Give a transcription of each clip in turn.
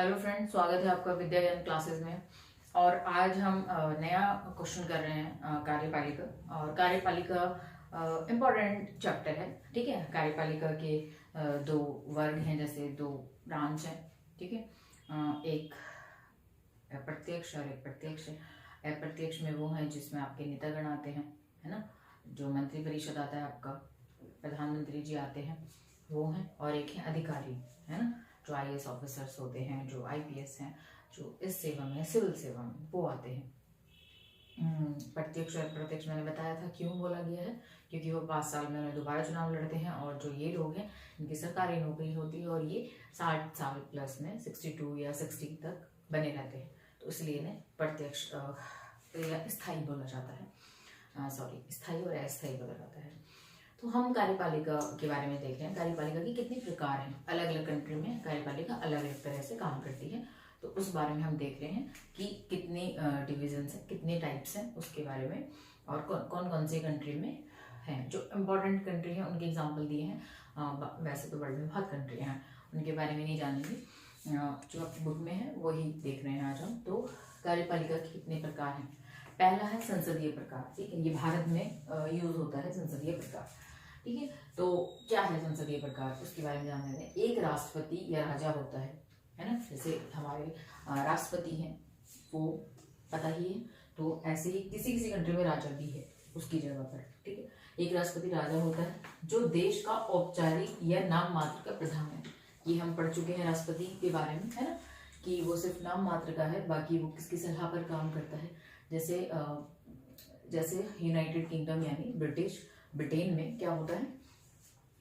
Hello friend, स्वागत है आपका विद्या ज्ञान क्लासेस में। और आज हम नया क्वेश्चन कर रहे हैं कार्यपालिका। और कार्यपालिका इम्पोर्टेंट चैप्टर है। ठीक है, कार्यपालिका के दो वर्ग हैं, जैसे दो ब्रांच हैं। ठीक है, एक प्रत्यक्ष और एक प्रत्यक्ष है। अप्रत्यक्ष में वो है जिसमें आपके नेतागण आते हैं, है ना, जो मंत्री परिषद आता है, आपका प्रधानमंत्री जी आते हैं, वो हैं। और एक है अधिकारी, है ना, जो आईएएस ऑफिसर्स होते हैं, जो आईपीएस हैं, जो इस सेवा में, सिविल सेवा में, वो आते हैं। प्रत्यक्ष और प्रत्यक्ष मैंने बताया था क्यों बोला गया है, क्योंकि वो 5 साल में उन्हें दोबारा चुनाव लड़ते हैं। और जो ये लोग हैं, इनकी सरकारी नौकरी होती है और ये 60 साल प्लस में 62 या 60 तक बने रहते हैं। तो इसलिए इन्हें प्रत्यक्ष या स्थायी बोला जाता है। स्थायी और अस्थायी बोला जाता है। तो हम कार्यपालिका के बारे में देख रहे हैं। कार्यपालिका की कितने प्रकार हैं, अलग अलग कंट्री में कार्यपालिका अलग अलग तरह से काम करती है। तो उस बारे में हम देख रहे हैं कि कितने डिविजन्स हैं, कितने टाइप्स हैं, उसके बारे में, और कौन कौन से कंट्री में हैं। जो इम्पोर्टेंट कंट्री हैं उनके एग्जाम्पल दिए हैं। वैसे तो वर्ल्ड में बहुत कंट्री हैं, उनके बारे में नहीं जानेंगे। जो आपकी बुक में है वही देख रहे हैं आज हम। तो कार्यपालिका के कितने प्रकार हैं। पहला है संसदीय प्रकार। ठीक है, ये भारत में यूज होता है संसदीय प्रकार। ठीक है, तो क्या है संसदीय प्रकार, उसके बारे में जान लेते हैं। एक राष्ट्रपति या राजा होता है ना, जैसे हमारे राष्ट्रपति हैं, वो पता ही है। तो ऐसे ही किसी किसी कंट्री में राजा भी है उसकी जगह पर। ठीक है, एक राष्ट्रपति राजा होता है जो देश का औपचारिक या नाम मात्र का प्रधान है। ये हम पढ़ चुके हैं राष्ट्रपति के बारे में, है ना, कि वो सिर्फ नाम मात्र का है, बाकी वो किसकी सलाह पर काम करता है। जैसे यूनाइटेड किंगडम यानी ब्रिटेन में क्या होता है,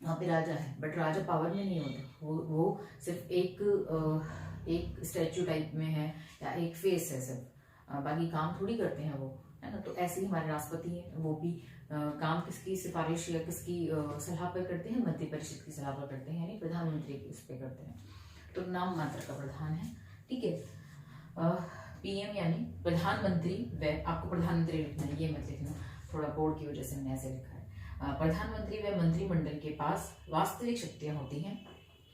वहाँ पे राजा है, बट राजा पावर में नहीं होता। वो सिर्फ एक स्टैचू टाइप में है या एक फेस है सिर्फ, बाकी काम थोड़ी करते हैं वो, है ना। तो ऐसे ही हमारे राष्ट्रपति हैं, वो भी काम किसकी सिफारिश या किसकी सलाह पर करते हैं, मंत्री परिषद की सलाह पर करते हैं, यानी प्रधानमंत्री की उस पर करते हैं। तो नाम मात्र का प्रधान है। ठीक है, पीएम यानी प्रधानमंत्री व, आपको प्रधानमंत्री लिखना है, ये मत लिखना, थोड़ा बोर्ड की वजह से मैंने ऐसे लिखा है। प्रधानमंत्री व मंत्रिमंडल के पास वास्तविक शक्तियां होती हैं,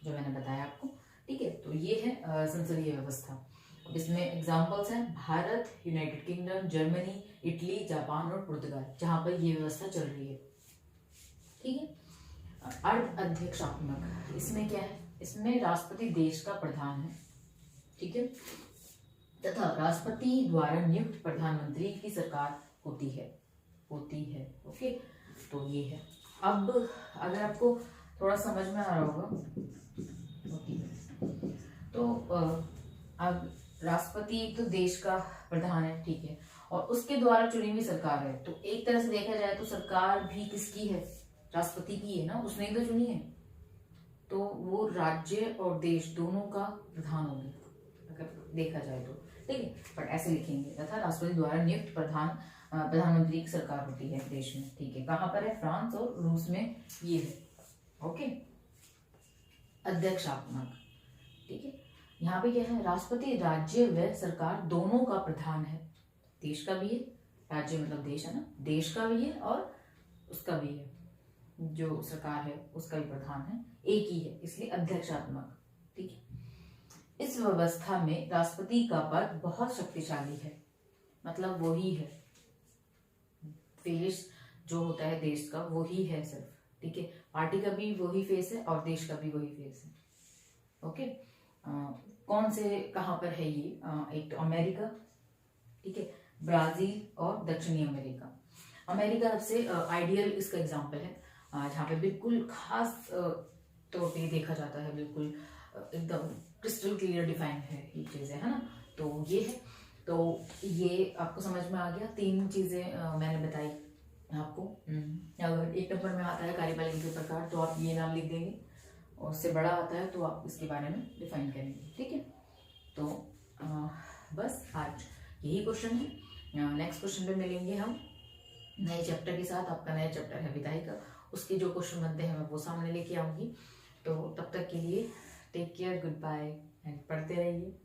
जो मैंने बताया आपको। ठीक है, तो ये है संसदीय व्यवस्था। इसमें एग्जांपल्स हैं Bharat, United kingdom, Germany, Italy, Japan और पुर्तगाल, जहां पर ये व्यवस्था चल रही है। ठीक है, अर्ध अध्यक्षात्मक, इसमें क्या है, इसमें राष्ट्रपति देश का प्रधान है। ठीक है, तथा राष्ट्रपति द्वारा नियुक्त प्रधानमंत्री की सरकार होती है। ओके, तो ये है। अब अगर आपको थोड़ा समझ में आ रहा होगा, तो अब राष्ट्रपति एक तो देश का प्रधान है, ठीक है, और उसके द्वारा चुनी हुई सरकार है। तो एक तरह से देखा जाए तो सरकार भी किसकी है, राष्ट्रपति की है ना, उसने ही तो चुनी है। तो वो राज्य और देश दोनों का प्रधान होगी अगर देखा जाए तो। ठीक है, बट ऐसे लिखेंगे, तथा राष्ट्रपति द्वारा नियुक्त प्रधानमंत्री की सरकार होती है देश में। ठीक है, कहाँ पर है, फ्रांस और रूस में ये है। ओके, अध्यक्षात्मक। ठीक है, यहाँ पे क्या है, राष्ट्रपति राज्य व सरकार दोनों का प्रधान है। देश का भी है, राज्य मतलब देश है ना, देश का भी है और उसका भी है, जो सरकार है उसका भी प्रधान है, एक ही है, इसलिए अध्यक्षात्मक। ठीक है, इस व्यवस्था में राष्ट्रपति का पद बहुत शक्तिशाली है, मतलब वो ही है, फेस जो होता है देश का वो ही है सिर्फ। ठीक है, पार्टी का भी वही फेस है और देश का भी वही फेस है। ओके, कौन से कहाँ पर है ये, एक तो अमेरिका, ठीक है, ब्राजील और दक्षिणी अमेरिका। अमेरिका सबसे आइडियल इसका एग्जाम्पल है, जहाँ पे बिल्कुल खास तौर पे देखा जाता है, बिल्कुल एकदम क्रिस्टल क्लियर डिफाइन है ये चीजें, है ना। तो ये है, तो ये आपको समझ में आ गया। 3 चीजें मैंने बताई आपको। अगर 1 नंबर में आता है कार्यपालिका के प्रकार तो आप ये नाम लिख देंगे, और उससे बड़ा आता है तो आप इसके बारे में डिफाइन करेंगे। ठीक है, तो बस आज यही क्वेश्चन है। नेक्स्ट क्वेश्चन पे मिलेंगे हम नए चैप्टर के साथ। आपका नया चैप्टर है विधायिका, उसके जो क्वेश्चन बनते हैं मैं वो सामने लेके आऊंगी। तो तब तक के लिए take care, goodbye and पढ़ते रहिए।